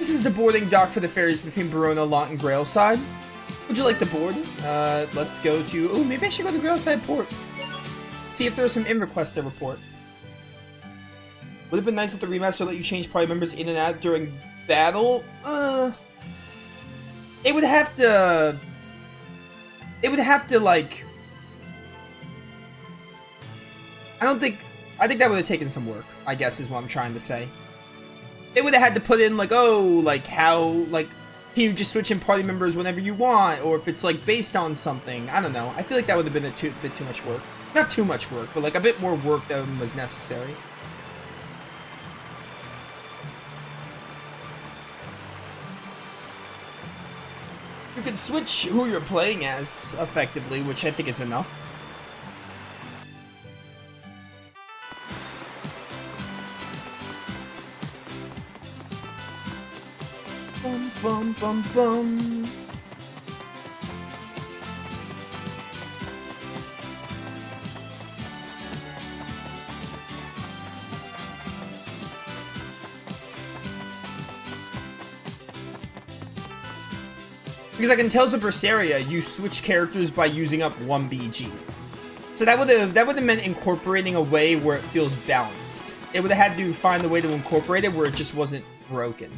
This is the boarding dock for the ferries between Verona, Lot, and Grailside. Would you like to board? Let's go to... Oh, maybe I should go to Grailside Port. See if there's some in request to report. Would have been nice if the remaster let you change party members in and out during battle. It would have to... It would have to, like... I think that would have taken some work, I guess is what I'm trying to say. They would have had to put in, like, oh, like, how, like, can you just switch in party members whenever you want? Or if it's, like, based on something. I don't know. I feel like that would have been a bit too much work. Not too much work, but, like, a bit more work than was necessary. You can switch who you're playing as, effectively, which I think is enough. Bum, bum, bum, bum. Because I can tell the Berseria, you switch characters by using up 1 BG. So that would have meant incorporating a way where it feels balanced. It would have had to find a way to incorporate it where it just wasn't broken.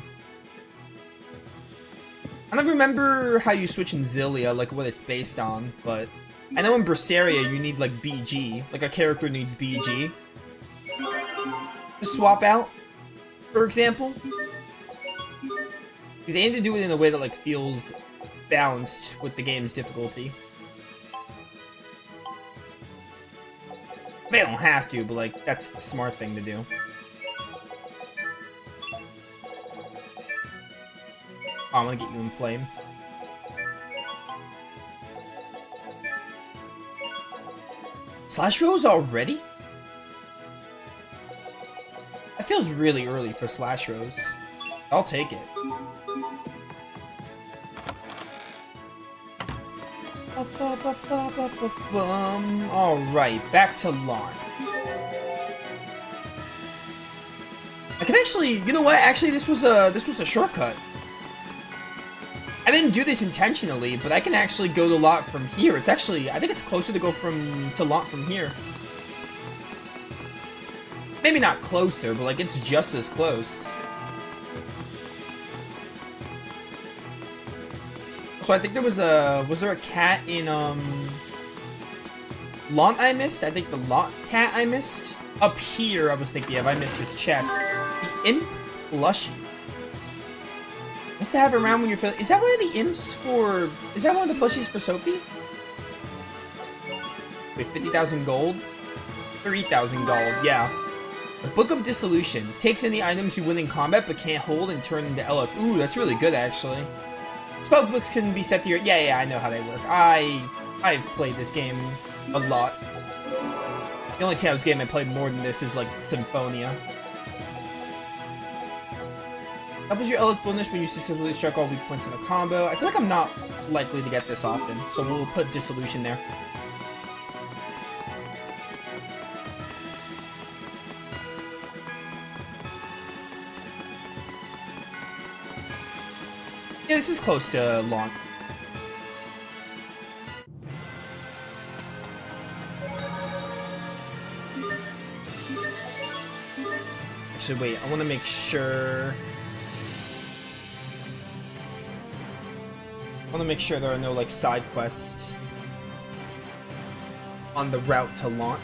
I don't remember how you switch in Zillia, like what it's based on, but I know in Berseria you need like BG, like a character needs BG to swap out, for example. Because they need to do it in a way that like feels balanced with the game's difficulty. They don't have to, but like that's the smart thing to do. Oh, I'm gonna get you in flame. Slash Rose already? That feels really early for Slash Rose. I'll take it. Alright, back to Lawn. I can actually, you know what? Actually, this was a shortcut. I didn't do this intentionally, but I can actually go to Lot from here. It's actually, I think it's closer to go to Lot from here. Maybe not closer, but like it's just as close. So I think there was there a cat in Lot I missed? I think the Lot cat I missed. Up here I was thinking of, I missed his chest. The Imp Plushie. Nice to have around when you're feeling. Is that one of the imps for? Is that one of the plushies for Sophie? Wait, 50,000 gold? 30,000 gold, yeah. The Book of Dissolution. Takes any items you win in combat but can't hold and turn into LF. Ooh, that's really good actually. Spell books can be set to your. Yeah, I know how they work. I've played this game a lot. The only Tales game I played more than this is like Symphonia. That was your LF bonus when you successfully struck all weak points in a combo. I feel like I'm not likely to get this often, so we'll put Dissolution there. Yeah, this is close to launch. Actually, wait, I want to make sure... I want to make sure there are no, like, side quests on the route to launch.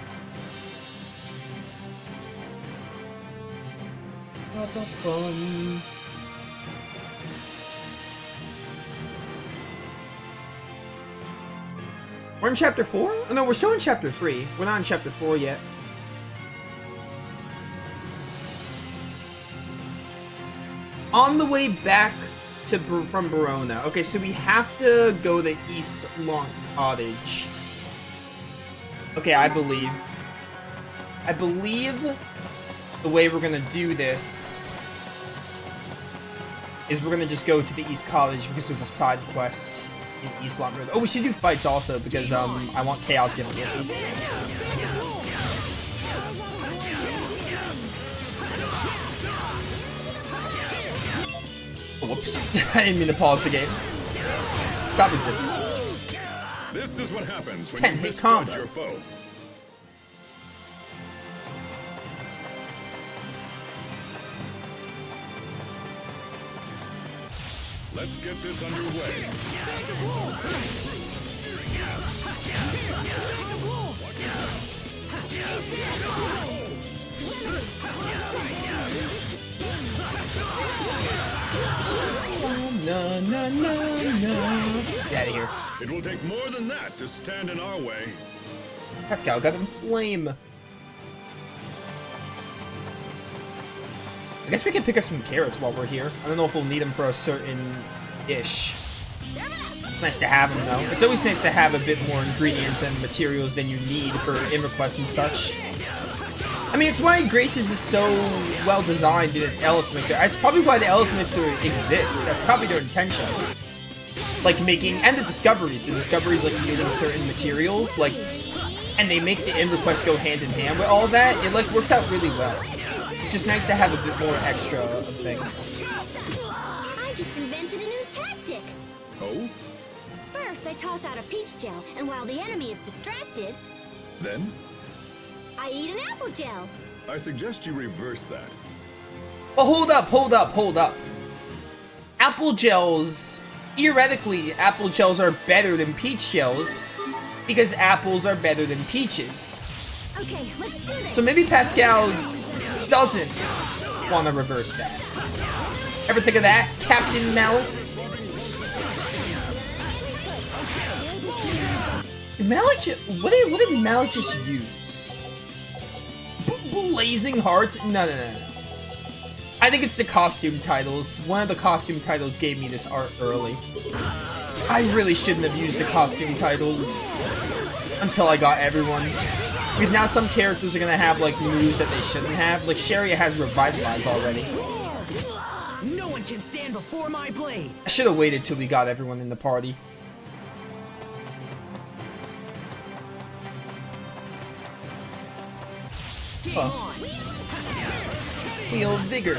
We're in Chapter 4? Oh, no, we're still in Chapter 3. We're not in Chapter 4 yet. On the way back from Verona. Okay, so we have to go to East Lawn Cottage. Okay, I believe the way we're gonna do this is we're gonna just go to the East Cottage because there's a side quest in East Lawn Road. Oh, we should do fights also because I want Chaos difficulty. whoops. I didn't mean to pause the game. Stop existing. This is what happens when 10 you hit misjudge combo. your foe. Let's get this underway. No, no, no, no. Get out of here. It will take more than that to stand in our way. Pascal got him flame. I guess we can pick up some carrots while we're here. I don't know if we'll need them for a certain dish. It's nice to have them though. It's always nice to have a bit more ingredients and materials than you need for in-requests and such. I mean, it's why Grace's is so well designed in its Elf Mixer. It's probably why the Elf Mixer exists. That's probably their intention. Like making, and the discoveries like needing certain materials, like, and they make the end request go hand in hand with all that. It like works out really well. It's just nice to have a bit more extra of things. I just invented a new tactic. Oh? First, I toss out a peach gel, and while the enemy is distracted, Then? I eat an apple gel. I suggest you reverse that. But hold up. Apple gels, theoretically, apple gels are better than peach gels because apples are better than peaches. Okay, let's do this. So maybe Pascal doesn't want to reverse that. Ever think of that, Captain Malik? Did Malik what did Malik just use? Blazing Hearts? No. I think it's the costume titles. One of the costume titles gave me this art early. I really shouldn't have used the costume titles until I got everyone. Because now some characters are gonna have like moves that they shouldn't have. Like Sharia has Revitalize already. No one can stand before my blade. I should have waited till we got everyone in the party. Huh. Feel vigor.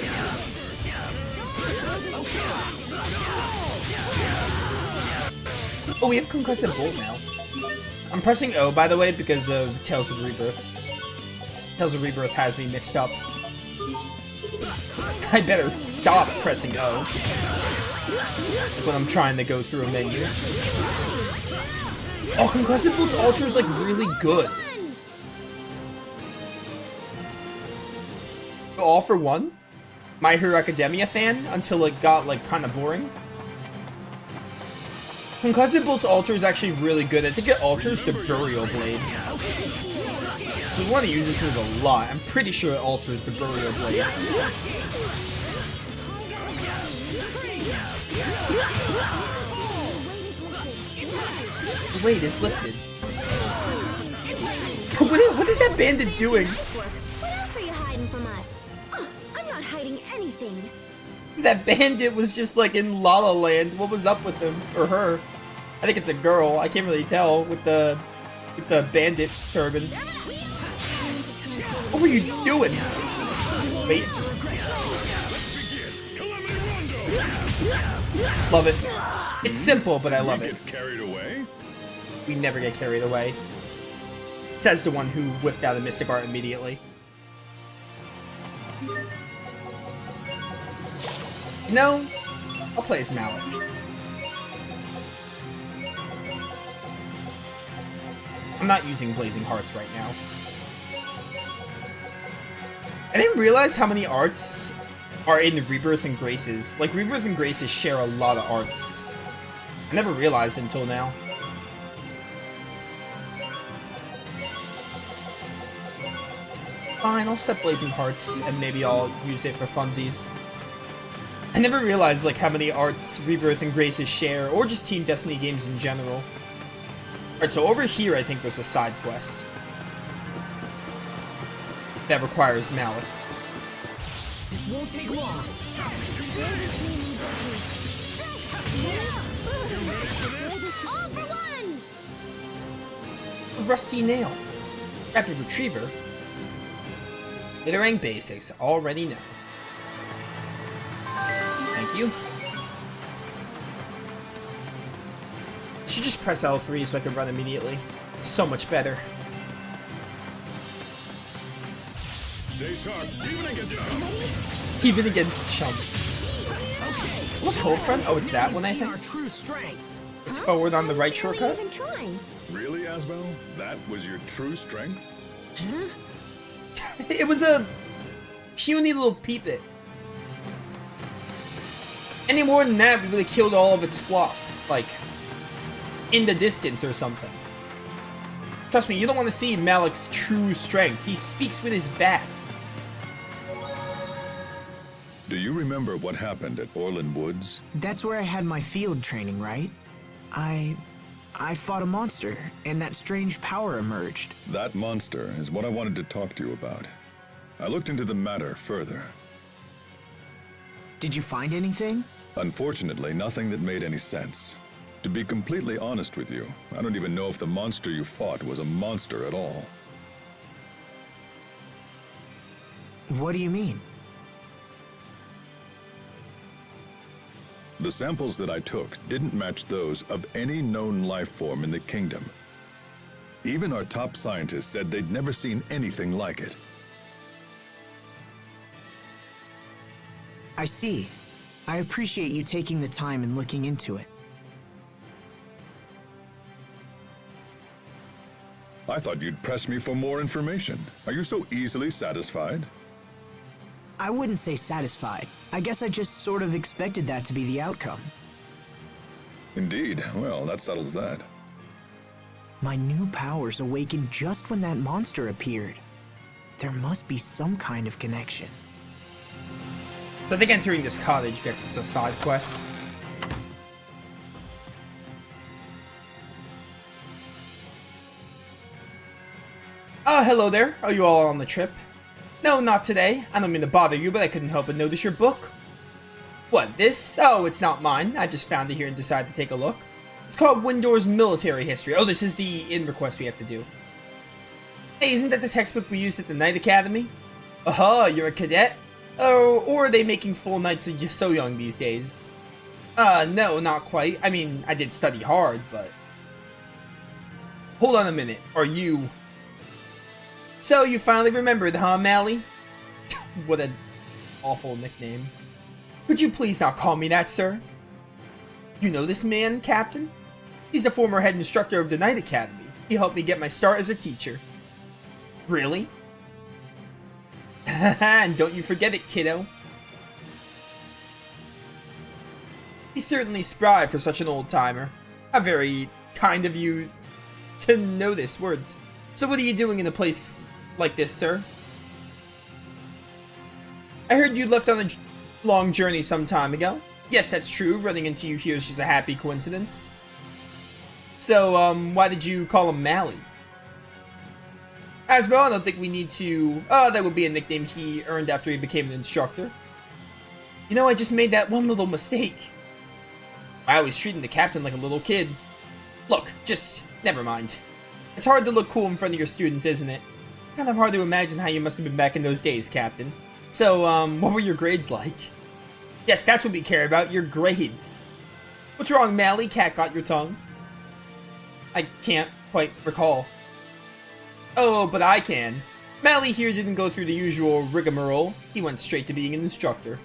Oh, we have Concussive Bolt now. I'm pressing O, by the way, because of Tales of Rebirth. Tales of Rebirth has me mixed up. I better stop pressing O. Like when I'm trying to go through a menu. Oh, Concussive Bolt's Ultra is like really good. All for one? My Hero Academia fan until it got like kind of boring. Concussive Bolt's Ultra is actually really good. I think it alters the Burial Blade. So we want to use this move a lot. I'm pretty sure it alters the Burial Blade. The weight is lifted. What is that bandit doing? What else are you hiding from us? I'm not hiding anything. That bandit was just like in La La Land. What was up with him or her? I think it's a girl. I can't really tell with the bandit turban. What were you doing? Wait. Love it. It's simple, but I love it. Get carried away? We never get carried away. Says the one who whiffed out a Mystic Art immediately. No, I'll play as Malik. I'm not using Blazing Hearts right now. I didn't realize how many arts are in Rebirth and Graces. Like, Rebirth and Graces share a lot of arts. I never realized until now. Fine, I'll set Blazing Hearts, and maybe I'll use it for funsies. I never realized, like, how many arts Rebirth and Graces share, or just Team Destiny games in general. Alright, so over here, I think there's a side quest. That requires Malik. This won't take long. All for one! A rusty nail. Rapid Retriever. Littering basics, already know. Thank you. should just press L3 so I can run immediately. It's so much better. Stay sharp, even against chumps. Even against chumps. What's cold front? Oh, it's that one, I think. Our true strength. It's forward on the right Why are you shortcut. even trying? Really, Asbel? That was your true strength? It was a puny little peepit. Any more than that, we would have killed all of its flock. Like, in the distance or something. Trust me, you don't want to see Malik's true strength. He speaks with his bat. Do you remember what happened at Orland Woods? That's where I had my field training, right? I fought a monster, and that strange power emerged. That monster is what I wanted to talk to you about. I looked into the matter further. Did you find anything? Unfortunately, nothing that made any sense. To be completely honest with you, I don't even know if the monster you fought was a monster at all. What do you mean? The samples that I took didn't match those of any known life form in the kingdom. Even our top scientists said they'd never seen anything like it. I see. I appreciate you taking the time and looking into it. I thought you'd press me for more information. Are you so easily satisfied? I wouldn't say satisfied. I guess I just sort of expected that to be the outcome. Indeed. Well, that settles that. My new powers awakened just when that monster appeared. There must be some kind of connection. So I think entering this cottage gets us a side quest. Hello there. Are you all on the trip? No, not today. I don't mean to bother you, but I couldn't help but notice your book. What, this? Oh, it's not mine. I just found it here and decided to take a look. It's called Windor's Military History. Oh, this is the in-request we have to do. Hey, isn't that the textbook we used at the Knight Academy? Oh, you're a cadet? Oh, or are they making full knights so young these days? No, not quite. I mean, I did study hard, but... Hold on a minute. Are you... So, you finally remembered, huh, Mally? What an awful nickname. Could you please not call me that, sir? You know this man, Captain? He's the former head instructor of the Knight Academy. He helped me get my start as a teacher. Really? And don't you forget it, kiddo. He's certainly spry for such an old-timer. How very kind of you to notice words. So what are you doing in a place like this, sir? I heard you left on a long journey some time ago. Yes, that's true. Running into you here is just a happy coincidence. So, why did you call him Mally? As well, I don't think we need to... Oh, that would be a nickname he earned after he became an instructor. You know, I just made that one little mistake. I was treating the captain like a little kid. Look, just... never mind. It's hard to look cool in front of your students, isn't it? Kind of hard to imagine how you must have been back in those days, Captain. So, what were your grades like? Yes, that's what we care about, your grades. What's wrong, Mally? Cat got your tongue? I can't quite recall. Oh, but I can. Mally here didn't go through the usual rigmarole. He went straight to being an instructor.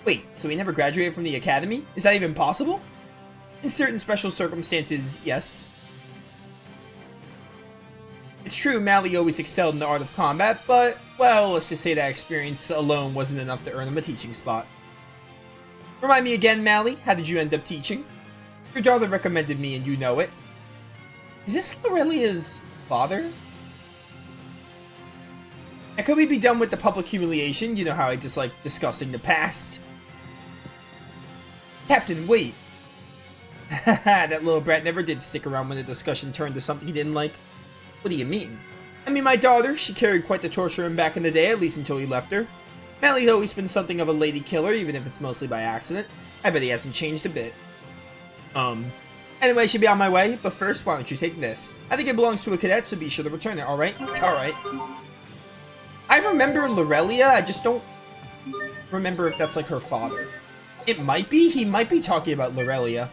Wait, so he never graduated from the academy? Is that even possible? In certain special circumstances, yes. It's true, Mally always excelled in the art of combat, but, well, let's just say that experience alone wasn't enough to earn him a teaching spot. Remind me again, Mally, how did you end up teaching? Your daughter recommended me and you know it. Is this Lorelia's father? And could we be done with the public humiliation? You know how I dislike discussing the past. Captain, wait. That little brat never did stick around when the discussion turned to something he didn't like. What do you mean? I mean, my daughter, she carried quite the torch for him back in the day, at least until he left her. Mally's always been something of a lady killer, even if it's mostly by accident. I bet he hasn't changed a bit. Anyway, I should be on my way, but first, why don't you take this? I think it belongs to a cadet, so be sure to return it, alright? Alright. I remember Lorelia, I just don't remember if that's like her father. It might be, he might be talking about Lorelia.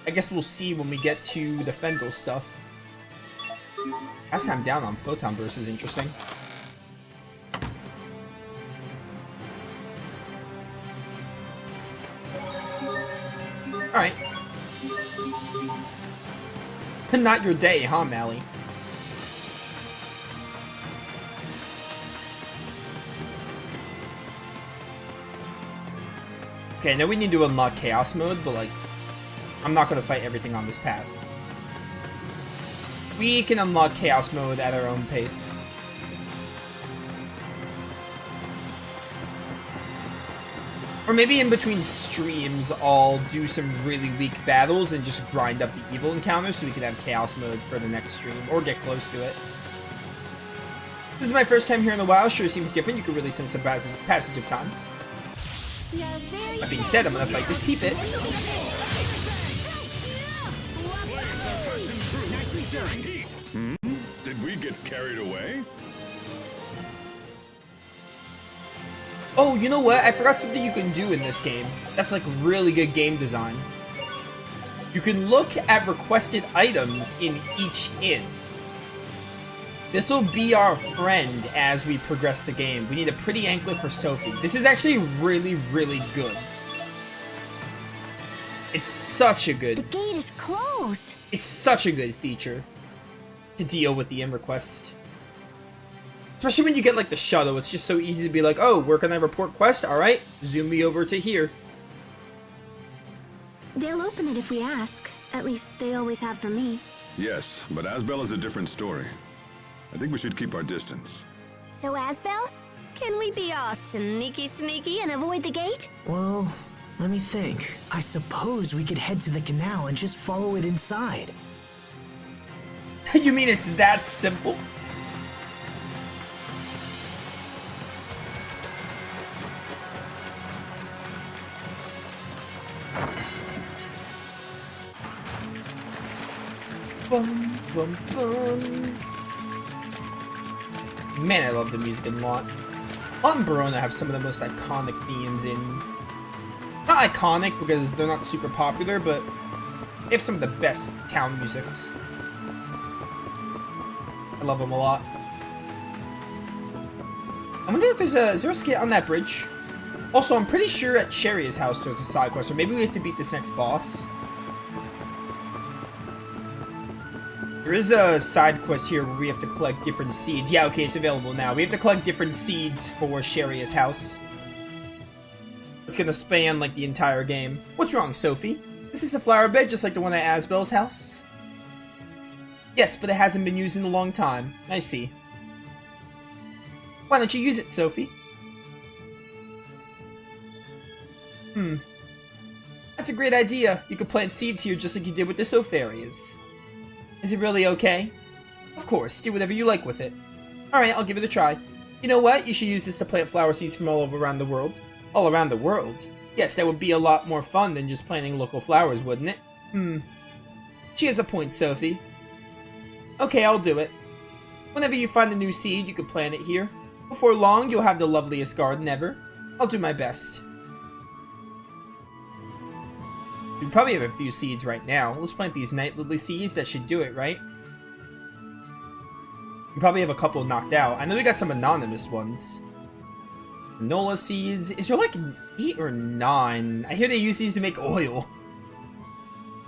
I guess we'll see when we get to the Fendel stuff. Last time down on Photon Burst is interesting. Alright. Not your day, huh, Mally? Okay, I know we need to unlock Chaos Mode, but, like, I'm not gonna fight everything on this path. We can unlock Chaos Mode at our own pace. Or maybe in between streams, I'll do some really weak battles and just grind up the evil encounters so we can have Chaos Mode for the next stream, or get close to it. This is my first time here in a while, sure seems different, you can really sense some passage of time. That being said, I'm gonna fight this Peepit. Did we get carried away? Oh, you know what? I forgot something you can do in this game. That's like really good game design. You can look at requested items in each inn. This will be our friend as we progress the game. We need a pretty anklet for Sophie. This is actually really, really good. It's such a good... The gate is closed. It's such a good feature to deal with the inn request. Especially when you get, like, the shuttle. It's just so easy to be like, oh, where can I report quest? Alright, zoom me over to here. They'll open it if we ask. At least they always have for me. Yes, but Asbel is a different story. I think we should keep our distance. So, Asbel? Can we be all sneaky and avoid the gate? Well, let me think. I suppose we could head to the canal and just follow it inside. You mean it's that simple? Bum, bum, bum. Man, I love the music in Lot. Lot and Verona have some of the most iconic themes in... Not iconic because they're not super popular, but they have some of the best town musics. I love them a lot. I wonder if there's a... Is there a skit on that bridge? Also, I'm pretty sure at Cherry's house there's a side quest, or maybe we have to beat this next boss. There is a side quest here where we have to collect different seeds. Yeah, okay, it's available now. We have to collect different seeds for Sharia's house. It's gonna span, like, the entire game. What's wrong, Sophie? This is a flower bed just like the one at Asbel's house? Yes, but it hasn't been used in a long time. I see. Why don't you use it, Sophie? That's a great idea. You could plant seeds here just like you did with the Sopharias. Is it really okay? Of course, do whatever you like with it. Alright, I'll give it a try. You know what? You should use this to plant flower seeds from all around the world. All around the world? Yes, that would be a lot more fun than just planting local flowers, wouldn't it? She has a point, Sophie. Okay, I'll do it. Whenever you find a new seed, you can plant it here. Before long, you'll have the loveliest garden ever. I'll do my best. We probably have a few seeds right now. Let's plant these night lily seeds. That should do it, right? We probably have a couple knocked out. I know we got some anonymous ones. Nola seeds. Is there like 8 or 9? I hear they use these to make oil.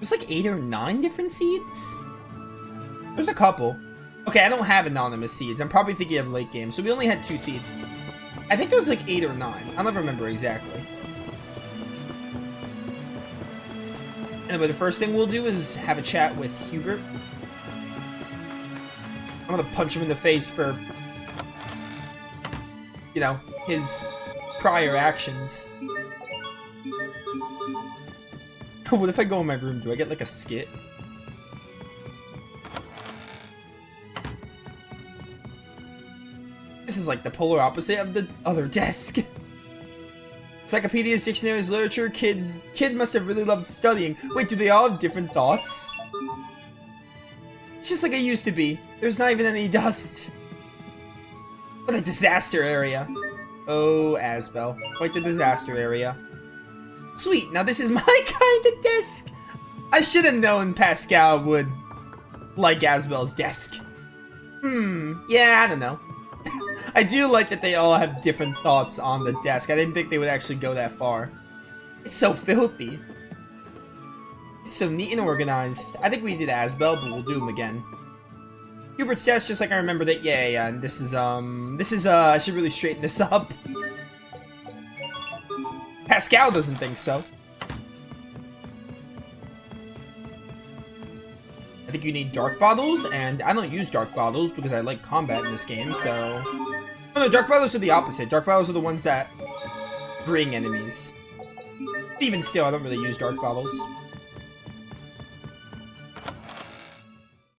There's like 8 or 9 different seeds? There's a couple. Okay, I don't have anonymous seeds. I'm probably thinking of late game. So we only had 2 seeds. I think there was like 8 or 9. I don't remember exactly. Anyway, the first thing we'll do is have a chat with Hubert. I'm gonna punch him in the face for, you know, his prior actions. What if I go in my room? Do I get like a skit? This is like the polar opposite of the other desk. Encyclopedias, dictionaries, literature, kid must have really loved studying. Wait, do they all have different thoughts? It's just like it used to be. There's not even any dust. What a disaster area. Oh, Asbel. Quite the disaster area. Sweet, now this is my kind of desk. I should have known Pascal would like Asbel's desk. Yeah, I don't know. I do like that they all have different thoughts on the desk. I didn't think they would actually go that far. It's so filthy. It's so neat and organized. I think we did Asbel, but we'll do them again. Hubert's desk, just like I remembered it. Yeah, and this is, I should really straighten this up. Pascal doesn't think so. I think you need dark bottles, and I don't use dark bottles because I like combat in this game, so... Oh no, dark bottles are the opposite. Dark bottles are the ones that bring enemies. Even still, I don't really use dark bottles.